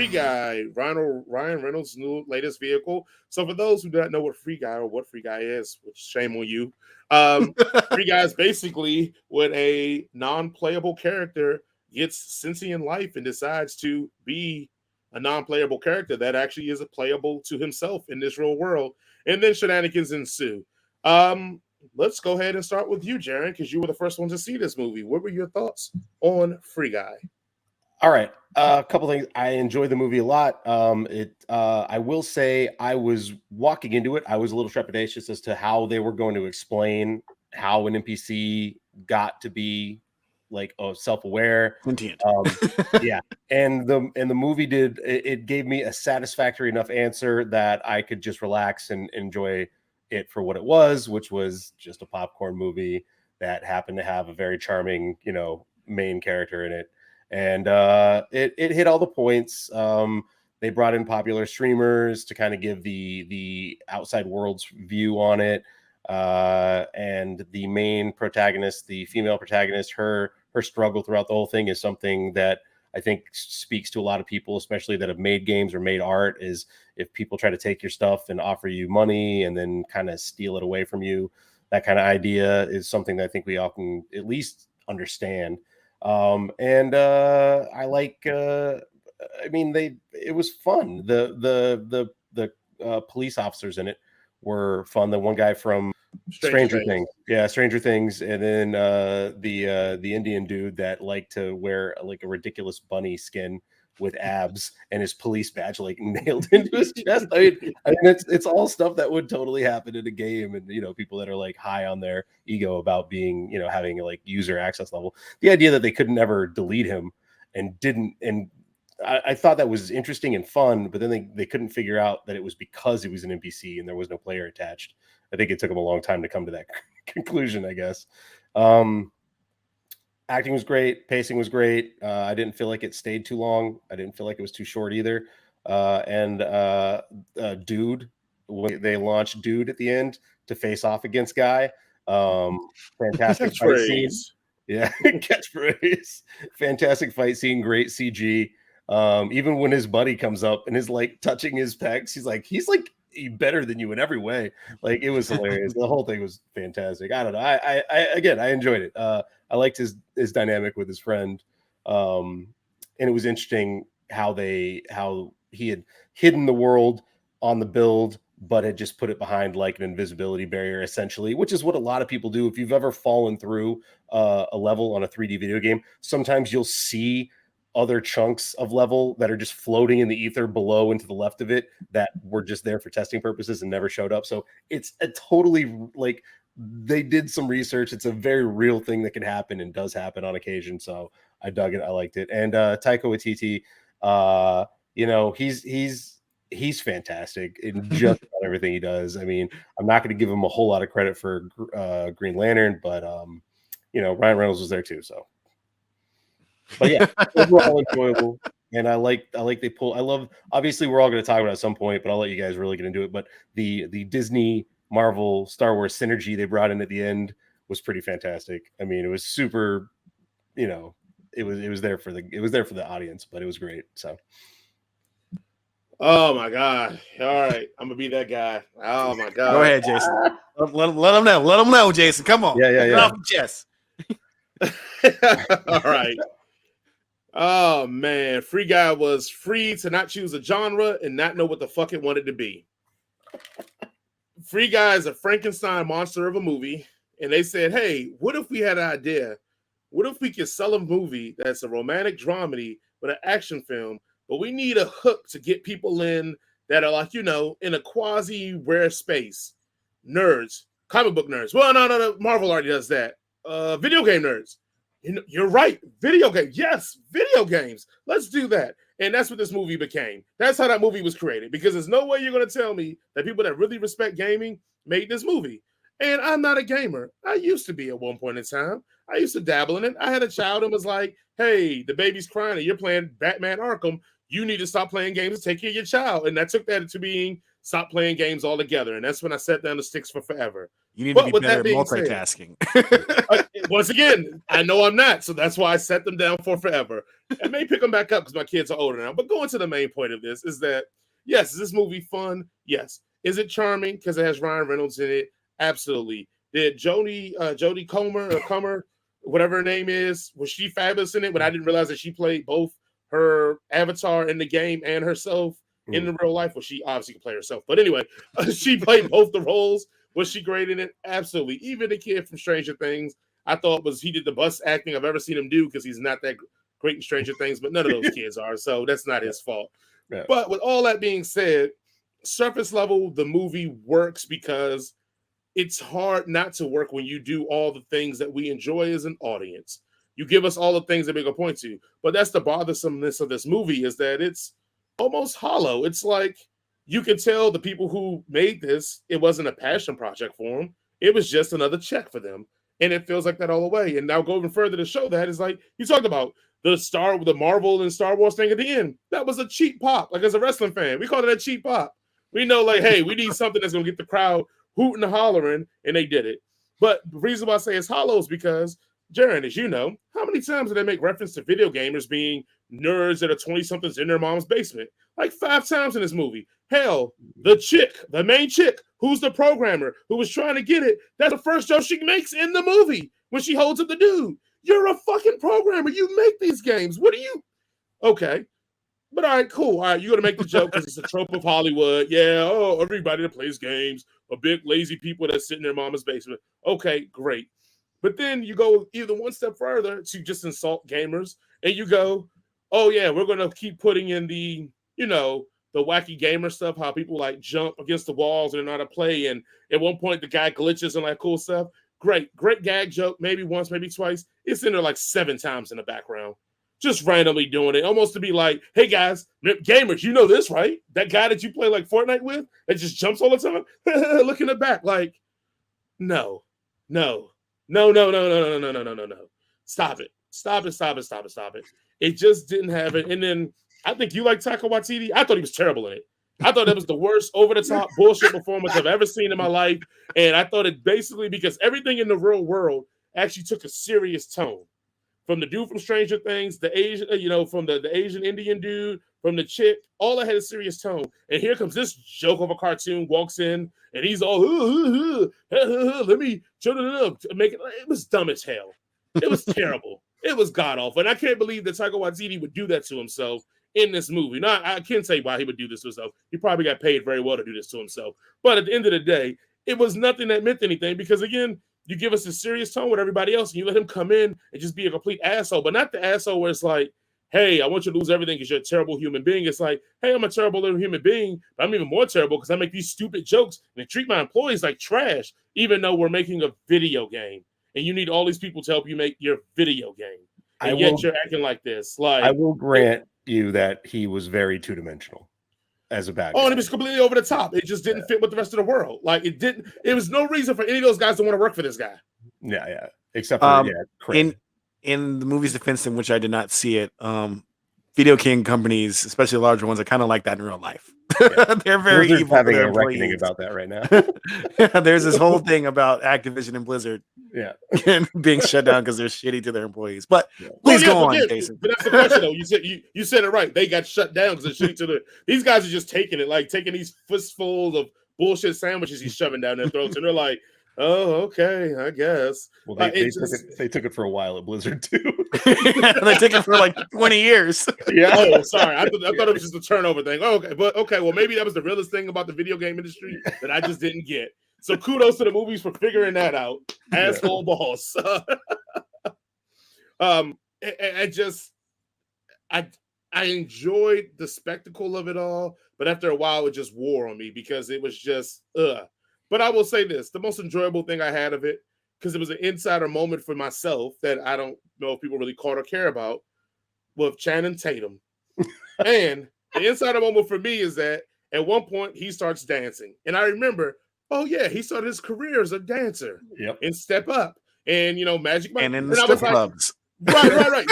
Free Guy, Ryan Reynolds' new latest vehicle. So for those who do not know what Free Guy or what Free Guy is, which shame on you, Free Guy is basically when a non-playable character gets sentient life and decides to be a non-playable character that actually is playable to himself in this real world, and then shenanigans ensue. Um, let's go ahead and start with you, Jaron, because you were the first one to see this movie. What were your thoughts on Free Guy? All right. A couple things. I enjoyed the movie a lot. I will say I was walking into it. I was a little trepidatious as to how they were going to explain how an NPC got to be like self-aware. Sentient. Yeah. And the movie it gave me a satisfactory enough answer that I could just relax and enjoy it for what it was, which was just a popcorn movie that happened to have a very charming, main character in it. And it hit all the points. They brought in popular streamers to kind of give the outside world's view on it. And the main protagonist, the female protagonist, her struggle throughout the whole thing is something that I think speaks to a lot of people, especially that have made games or made art, is if people try to take your stuff and offer you money and then kind of steal it away from you, that kind of idea is something that I think we all can at least understand. I like, it was fun. The police officers in it were fun. The one guy from Stranger Things. Yeah, Stranger Things. And then the Indian dude that liked to wear like a ridiculous bunny skin with abs and his police badge like nailed into his chest. I mean it's all stuff that would totally happen in a game, and people that are like high on their ego about being, having like user access level. The idea that they could never delete him and didn't, and I thought that was interesting and fun, but then they couldn't figure out that it was because he was an NPC and there was no player attached. I think it took them a long time to come to that conclusion, I guess. Acting was great. Pacing was great. I didn't feel like it stayed too long. I didn't feel like it was too short either. Dude, when they launched Dude at the end to face off against Guy. Fantastic fight scene. Yeah, catchphrase. Fantastic fight scene. Great CG. Even when his buddy comes up and is like touching his pecs, he's like better than you in every way. Like, it was hilarious. The whole thing was fantastic. I don't know. I enjoyed it. I liked his dynamic with his friend. And it was interesting how he had hidden the world on the build, but had just put it behind like an invisibility barrier, essentially, which is what a lot of people do. If you've ever fallen through a level on a 3D video game, sometimes you'll see other chunks of level that are just floating in the ether below and to the left of it that were just there for testing purposes and never showed up. So it's a totally, like, they did some research. It's a very real thing that can happen and does happen on occasion. So I dug it. I liked it. And Taika Waititi, he's fantastic in just about everything he does. I mean, I'm not going to give him a whole lot of credit for Green Lantern, but Ryan Reynolds was there too. So, but yeah, overall enjoyable. And I like they pull. I love. Obviously, we're all going to talk about it at some point, but I'll let you guys really get into it. But the Disney, Marvel, Star Wars synergy they brought in at the end was pretty fantastic. I mean, it was super. It was there for the audience, but it was great. So. Oh my God! All right, I'm gonna be that guy. Oh my God! Go ahead, Jason. Let them know. Let them know, Jason. Come on. Yeah. Off the chest. All right. Oh man, Free Guy was free to not choose a genre and not know what the fuck it wanted to be. Free Guy is a Frankenstein monster of a movie, and they said, "Hey, what if we had an idea? What if we could sell a movie that's a romantic dramedy with an action film, but we need a hook to get people in that are like, in a quasi rare space, nerds, comic book nerds. Well, no, Marvel already does that. Video game nerds." You're right. Video games. Yes, video games. Let's do that. And that's what this movie became. That's how that movie was created. Because there's no way you're going to tell me that people that really respect gaming made this movie. And I'm not a gamer. I used to be at one point in time. I used to dabble in it. I had a child and was like, hey, the baby's crying and you're playing Batman Arkham. You need to stop playing games and take care of your child. And that took that to being stop playing games altogether. And that's when I set down the sticks for forever. You need But to be with better that at being multitasking. Once again, I know I'm not, so that's why I set them down for forever. I may pick them back up because my kids are older now. But going to the main point of this is that, yes, is this movie fun? Yes. Is it charming because it has Ryan Reynolds in it? Absolutely. Did Jodie Comer, whatever her name is, was she fabulous in it? But I didn't realize that she played both her avatar in the game and herself in the real life. Well, she obviously can play herself. But anyway, she played both the roles. Was she great in it? Absolutely. Even the kid from Stranger Things, I thought he did the best acting I've ever seen him do because he's not that great in Stranger Things, but none of those kids are, so that's not his fault. Yeah. But with all that being said, surface level, the movie works because it's hard not to work when you do all the things that we enjoy as an audience. You give us all the things that make a point to, but that's the bothersomeness of this movie is that it's almost hollow. It's like you can tell the people who made this, it wasn't a passion project for them. It was just another check for them. And it feels like that all the way. And now going further to show that is like you talked about the Marvel and Star Wars thing at the end. That was a cheap pop. Like as a wrestling fan, we call it a cheap pop. We know like, hey, we need something that's going to get the crowd hooting and hollering, and they did it. But the reason why I say it's hollow is because, Jaron, as you know, how many times do they make reference to video gamers being nerds that are 20-somethings in their mom's basement? Like 5 times in this movie. Hell, the main chick, who's the programmer, who was trying to get it, that's the first joke she makes in the movie when she holds up the dude. You're a fucking programmer. You make these games. What are you? Okay. But all right, cool. All right, you're going to make the joke because it's a trope of Hollywood. Yeah, everybody that plays games are big, lazy people that sit in their mama's basement. Okay, great. But then you go either one step further to just insult gamers, and you go, oh, yeah, we're going to keep putting in the wacky gamer stuff, how people like jump against the walls and they're not a play. And at one point, the guy glitches and like cool stuff. Great gag joke. Maybe once, maybe twice. It's in there like 7 times in the background. Just randomly doing it, almost to be like, hey guys, gamers, you know this, right? That guy that you play like Fortnite with that just jumps all the time. Look in the back, like, no. Stop it. It just didn't have it. And then I think you like Taika Waititi. I thought he was terrible in it. I thought that was the worst over-the-top bullshit performance I've ever seen in my life. And I thought it basically because everything in the real world actually took a serious tone. From the dude from Stranger Things, the Asian, from the Asian Indian dude, from the chick, all that had a serious tone. And here comes this joke of a cartoon, walks in, and he's all, let me make it. It was dumb as hell. It was terrible. It was god awful. And I can't believe that Taika Waititi would do that to himself in this movie. Now, I can't say why he would do this to himself. He probably got paid very well to do this to himself. But at the end of the day, it was nothing that meant anything because, again, you give us a serious tone with everybody else, and you let him come in and just be a complete asshole, but not the asshole where it's like, hey, I want you to lose everything because you're a terrible human being. It's like, hey, I'm a terrible little human being, but I'm even more terrible because I make these stupid jokes and treat my employees like trash, even though we're making a video game, and you need all these people to help you make your video game, and yet you're acting like this. Like, I will grant you that he was very two-dimensional as a bad guy. Oh, and it was completely over the top. It just didn't fit with the rest of the world. Like it didn't. It was no reason for any of those guys to want to work for this guy. Yeah. Except for in the movie's defense, in which I did not see it, video game companies, especially larger ones, are kind of like that in real life. Yeah. They're very Blizzard's evil. Having a reckoning about that right now. There's this whole thing about Activision and Blizzard, being shut down because they're shitty to their employees. But please go on, Jason. But that's the question, though. You said it right. They got shut down because they're shitty to these guys are just taking it, like taking these fistfuls of bullshit sandwiches he's shoving down their throats, and they're like, oh, okay, I guess. Well, they took it for a while at Blizzard too. They took it for like 20 years. Yeah. Oh, sorry. I thought it was just a turnover thing. Oh, okay, but okay. Well, maybe that was the realest thing about the video game industry that I just didn't get. So kudos to the movies for figuring that out. Asshole boss. I enjoyed the spectacle of it all, but after a while, it just wore on me because it was just But I will say this: the most enjoyable thing I had of it, because it was an insider moment for myself that I don't know if people really caught or care about, with Channing Tatum. And the insider moment for me is that at one point he starts dancing, and I remember, oh yeah, he started his career as a dancer. Yep. And Step Up, and Magic Mike, and in the strip clubs. Right.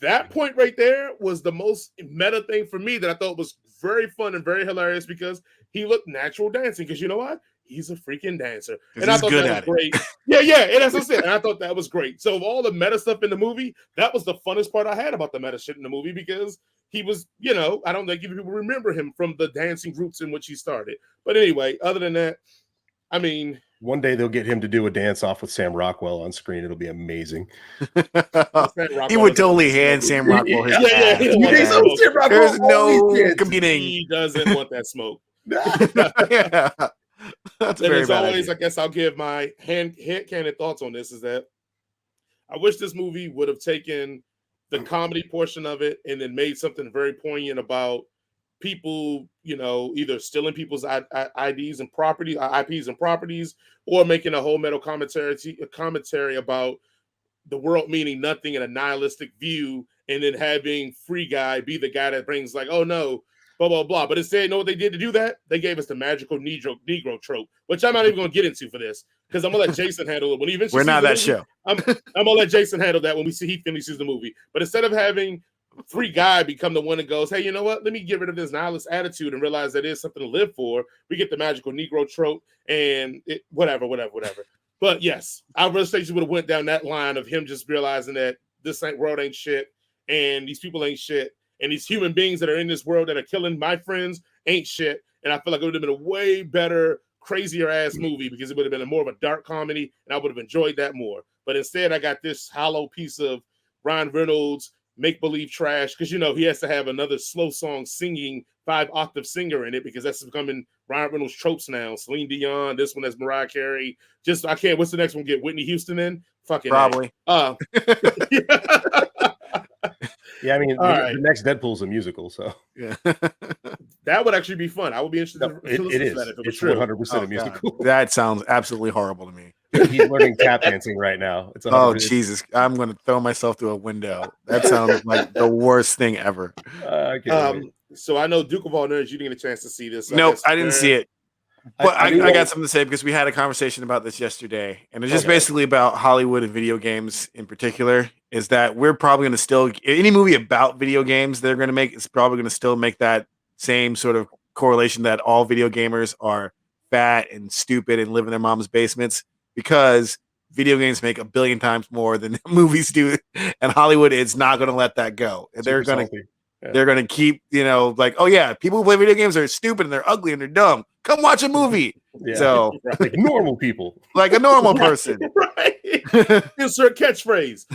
that point right there was the most meta thing for me that I thought was very fun and very hilarious because he looked natural dancing. Because you know what? He's a freaking dancer. And I thought that was great. Yeah. And that's what I said. And I thought that was great. So of all the meta stuff in the movie, that was the funnest part I had about the meta shit in the movie because he was, I don't think people remember him from the dancing roots in which he started. But anyway, other than that, I mean, one day they'll get him to do a dance off with Sam Rockwell on screen. It'll be amazing. He would totally hand Sam Rockwell his pass. There's no competing. He doesn't want that smoke. Yeah. That's and very as bad always, idea. I guess I'll give my headcanon thoughts on this is that I wish this movie would have taken the comedy portion of it and then made something very poignant about people, either stealing people's IDs and property, IPs and properties, or making a whole meta commentary about the world meaning nothing and a nihilistic view, and then having Free Guy be the guy that brings like, oh no, blah, blah, blah. But instead, you know what they did to do that? They gave us the magical Negro trope, which I'm not even going to get into for this because I'm going to let Jason handle it. When he eventually We're not that movie, show. I'm going to let Jason handle that when he finishes the movie. But instead of having Free Guy become the one that goes, hey, you know what? Let me get rid of this nihilist attitude and realize that is something to live for. We get the magical Negro trope and whatever. But yes, I really think you would have went down that line of him just realizing that this world ain't shit and these people ain't shit. And these human beings that are in this world that are killing my friends ain't shit. And I feel like it would have been a way better, crazier ass movie because it would have been more of a dark comedy and I would have enjoyed that more. But instead, I got this hollow piece of Ryan Reynolds make-believe trash because, he has to have another slow song singing 5-octave singer in it because that's becoming Ryan Reynolds tropes now. Celine Dion, this one has Mariah Carey. I can't. What's the next one? Get Whitney Houston in? Fucking probably. Yeah, I mean, the next Deadpool's a musical, so yeah, that would actually be fun. I would be interested. It is. That if it was true. 100% a musical. God. That sounds absolutely horrible to me. He's learning tap dancing right now. It's Jesus! I'm going to throw myself through a window. That sounds like the worst thing ever. So I know Duke of All Nerds, you didn't get a chance to see this. Nope, I didn't see it. But I got something to say because we had a conversation about this yesterday, and it's just basically about Hollywood and video games in particular. Is that we're probably going to still any movie about video games they're going to make is probably going to still make that same sort of correlation that all video gamers are fat and stupid and live in their mom's basements because video games make 1 billion times more than movies do, and Hollywood is not going to let that go. And they're going to keep like, oh yeah, people who play video games are stupid and they're ugly and they're dumb. Come watch a movie. Yeah. So like normal people, like a normal person, right? Insert catchphrase.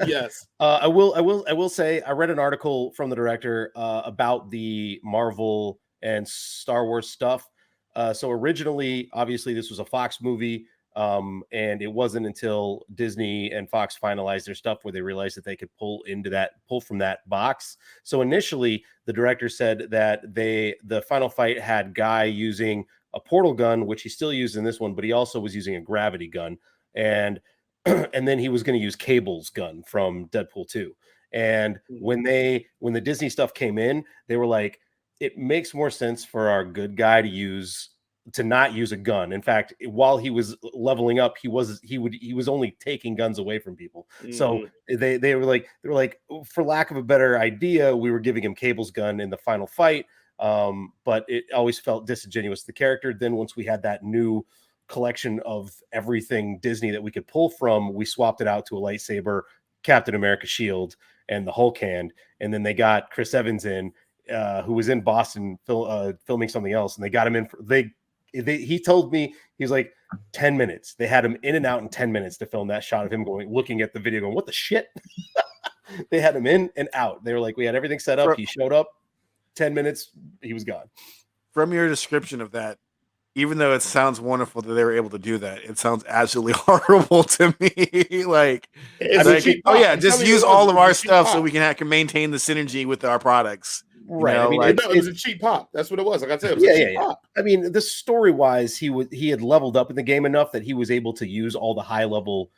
Yes. I will say I read an article from the director about the Marvel and Star Wars stuff. So originally, obviously, this was a Fox movie. And it wasn't until Disney and Fox finalized their stuff where they realized that they could pull from that box. So initially the director said that the final fight had Guy using a portal gun, which he still used in this one, but he also was using a gravity gun. And then he was going to use Cable's gun from Deadpool 2. And when the Disney stuff came in, they were like, it makes more sense for our good guy to not use a gun. In fact, while he was leveling up, he was only taking guns away from people. So they were like, for lack of a better idea, we were giving him Cable's gun in the final fight. But it always felt disingenuous to the character. Then once we had that new collection of everything Disney that we could pull from, we swapped it out to a lightsaber, Captain America shield, and the Hulk hand. And then they got Chris Evans in, who was in Boston filming something else, and they got him in. He told me, he was like 10 minutes. They had him in and out in 10 minutes to film that shot of him looking at the video going, what the shit? They had him in and out. They were like, we had everything set up. He showed up 10 minutes. He was gone. From your description of that, even though it sounds wonderful that they were able to do that, it sounds absolutely horrible to me. Like, just use all of our stuff so we can maintain the synergy with our products. Right. I mean, it was a cheap pop. That's what it was. Like I said, it was a cheap pop. I mean, the story-wise, he had leveled up in the game enough that he was able to use all the high-level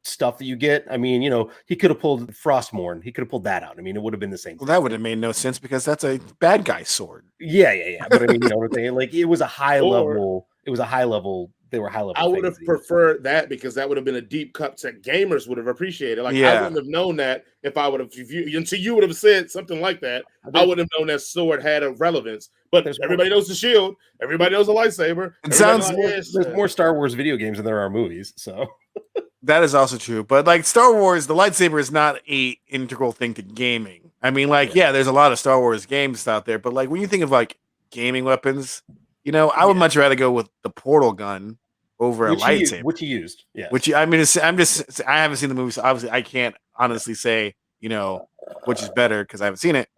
stuff that you get. I mean, he could have pulled Frostmourne. He could have pulled that out. I mean, it would have been the same. Well, that would have made no sense because that's a bad guy sword. Yeah. But I mean, you know what I'm saying? Like, it was a high-level it was a high level. They were high level. I would have preferred that because that would have been a deep cut that gamers would have appreciated. Like I wouldn't have known that if I would have until you would have said something like that. I wouldn't have known that sword had a relevance. But everybody knows the shield. Everybody knows the lightsaber. It sounds there's more Star Wars video games than there are movies. So that is also true. But like Star Wars, the lightsaber is not a integral thing to gaming. I mean, like, yeah, there's a lot of Star Wars games out there, but like when you think of like gaming weapons, you know, I would much rather go with the portal gun over a lightsaber. Which he used. Yeah. I mean, I haven't seen the movie, so obviously I can't honestly say, you know, which is better because I haven't seen it.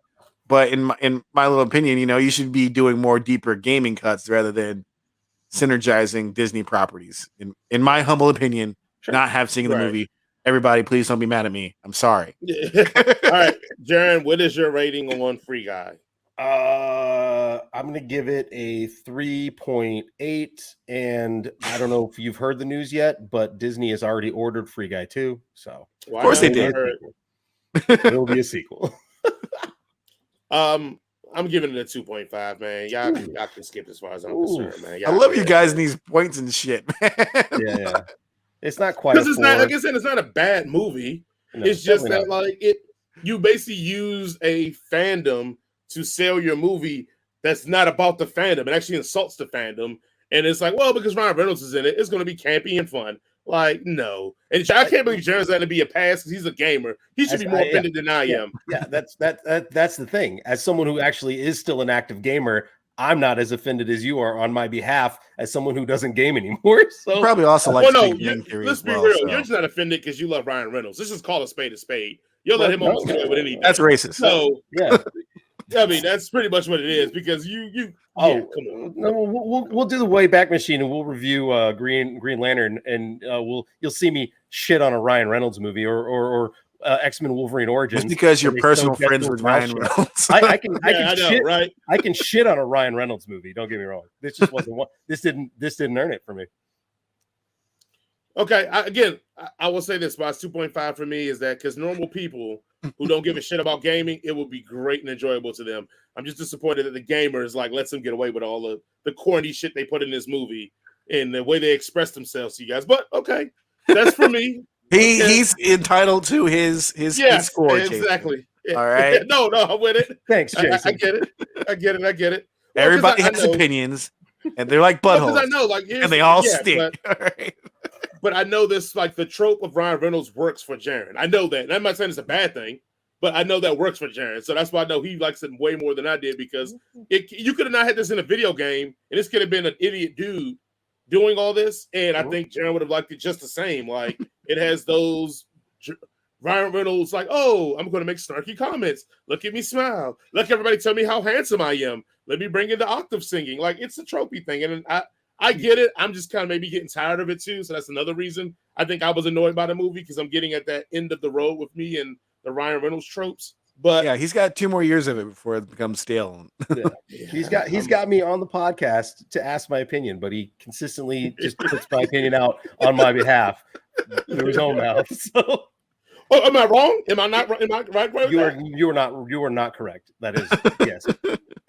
But in my little opinion, you know, you should be doing more deeper gaming cuts rather than synergizing Disney properties. In my humble opinion, not have seen the movie. Everybody, please don't be mad at me. I'm sorry. All right, Jaron, what is your rating on Free Guy? I'm gonna give it a 3.8, and I don't know if you've heard the news yet, but Disney has already ordered Free Guy 2, so of course they did. It'll be a sequel. I'm giving it a 2.5, man. Y'all can skip as far as I'm concerned, man. I love you guys in these points and shit, man. Yeah. It's not quite because it's not, like I said, it's not a bad movie. No, it's just that like you basically use a fandom to sell your movie that's not about the fandom. It actually insults the fandom. And it's like, well, because Ryan Reynolds is in it, it's going to be campy and fun. Like, no. And I can't believe Jared's going to be a pass because he's a gamer. He should be more offended than I am. Yeah, that's the thing. As someone who actually is still an active gamer, I'm not as offended as you are on my behalf as someone who doesn't game anymore. So you probably also like let's be real. So. You're just not offended because you love Ryan Reynolds. Let's just call a spade a spade. You'll let him almost get away with anything. That's racist. So yeah. I mean, that's pretty much what it is because come on. No, we'll do the Wayback Machine and we'll review Green Lantern and you'll see me shit on a Ryan Reynolds movie or X-Men Wolverine Origins. Just because you're personal friends with Ryan Reynolds. I can shit on a Ryan Reynolds movie. Don't get me wrong. This just wasn't one. This didn't earn it for me. Okay, I will say this, but 2.5 for me is that because normal people who don't give a shit about gaming, it will be great and enjoyable to them. I'm just disappointed that the gamers lets them get away with all the corny shit they put in this movie and the way they express themselves to you guys. But okay, that's for me. He's entitled to his score. Exactly. Yeah. All right. No, I'm with it. Thanks, Jason. I get it. Well, everybody has opinions, and they're like buttholes. I know, and they all stink. All right. But I know this, like the trope of Ryan Reynolds works for Jaron. I know that. And I'm not saying it's a bad thing, but I know that works for Jaron. So that's why I know he likes it way more than I did because you could have not had this in a video game, and this could have been an idiot dude doing all this. And I think Jaron would have liked it just the same. Like it has those Ryan Reynolds, like, oh, I'm going to make snarky comments. Look at me smile. Let everybody tell me how handsome I am. Let me bring in the octave singing. Like it's a trophy thing. And I get it. I'm just kind of maybe getting tired of it too. So that's another reason I think I was annoyed by the movie because I'm getting at that end of the road with me and the Ryan Reynolds tropes. But yeah, he's got 2 more years of it before it becomes stale. Yeah. He's got me on the podcast to ask my opinion, but he consistently just puts my opinion out on my behalf through his own mouth. So. Oh, am I wrong? Am I not? Am I right? You are not correct. That is yes.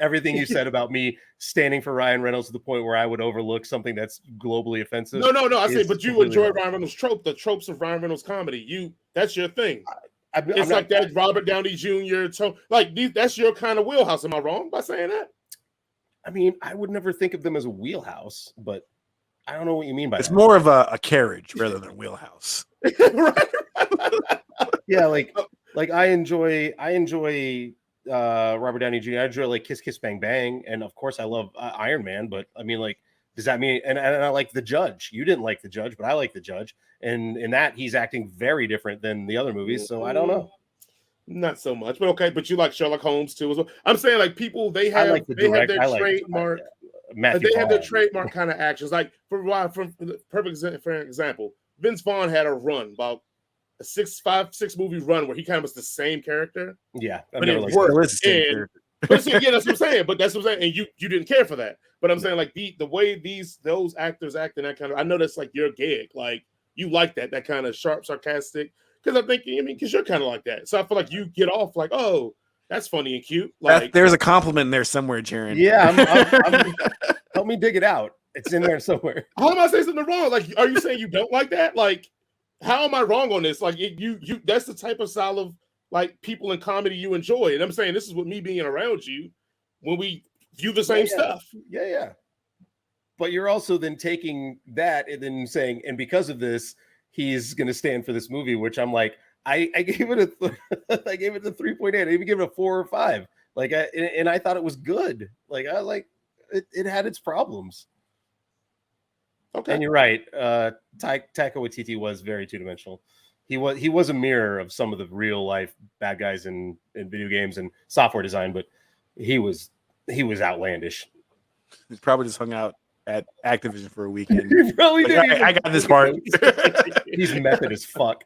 Everything you said about me standing for Ryan Reynolds to the point where I would overlook something that's globally offensive. No. I say, but you enjoy Ryan Reynolds' the tropes of Ryan Reynolds comedy. That's your thing. It's like that Robert Downey Jr. That's your kind of wheelhouse. Am I wrong by saying that? I mean, I would never think of them as a wheelhouse, but I don't know what you mean by that. It's more of a carriage rather than a wheelhouse. Right. Yeah, like I enjoy Robert Downey Jr. I enjoy like Kiss Kiss Bang Bang, and of course I love Iron Man. But I mean, like, does that mean? And I like The Judge. You didn't like The Judge, but I like The Judge, and in that he's acting very different than the other movies. So I don't know. Not so much, but okay. But you like Sherlock Holmes too as well. I'm saying like people they have their trademark. They have their trademark kind of actions. Like for perfect example, Vince Vaughn had a run about a 6 movie run where he kind of was the same character. Yeah, but it worked. That's what I'm saying. But that's what I'm saying. And you didn't care for that. But I'm saying like the way those actors act in that kind of, I know that's like your gig. Like you like that kind of sharp, sarcastic. Because I'm thinking, because you're kind of like that. So I feel like you get off like, oh, that's funny and cute. Like there's a compliment in there somewhere, Jaron. Yeah, help me dig it out. It's in there somewhere. How am I saying something wrong? Like, are you saying you don't like that? Like, how am I wrong on this? Like, you that's the type of style of like people in comedy you enjoy. And I'm saying this is with me being around you when we view the same stuff. Yeah. But you're also then taking that and then saying, and because of this, he's going to stand for this movie, which I'm like, I gave it I gave it a 3.8. I even gave it a 4 or 5. Like, I thought it was good. Like, I like it had its problems. Okay. And you're right. Taika Waititi was very two-dimensional. He was a mirror of some of the real life bad guys in video games and software design, but he was outlandish. He's probably just hung out at Activision for a weekend. He probably did. I got this part. He's method as fuck.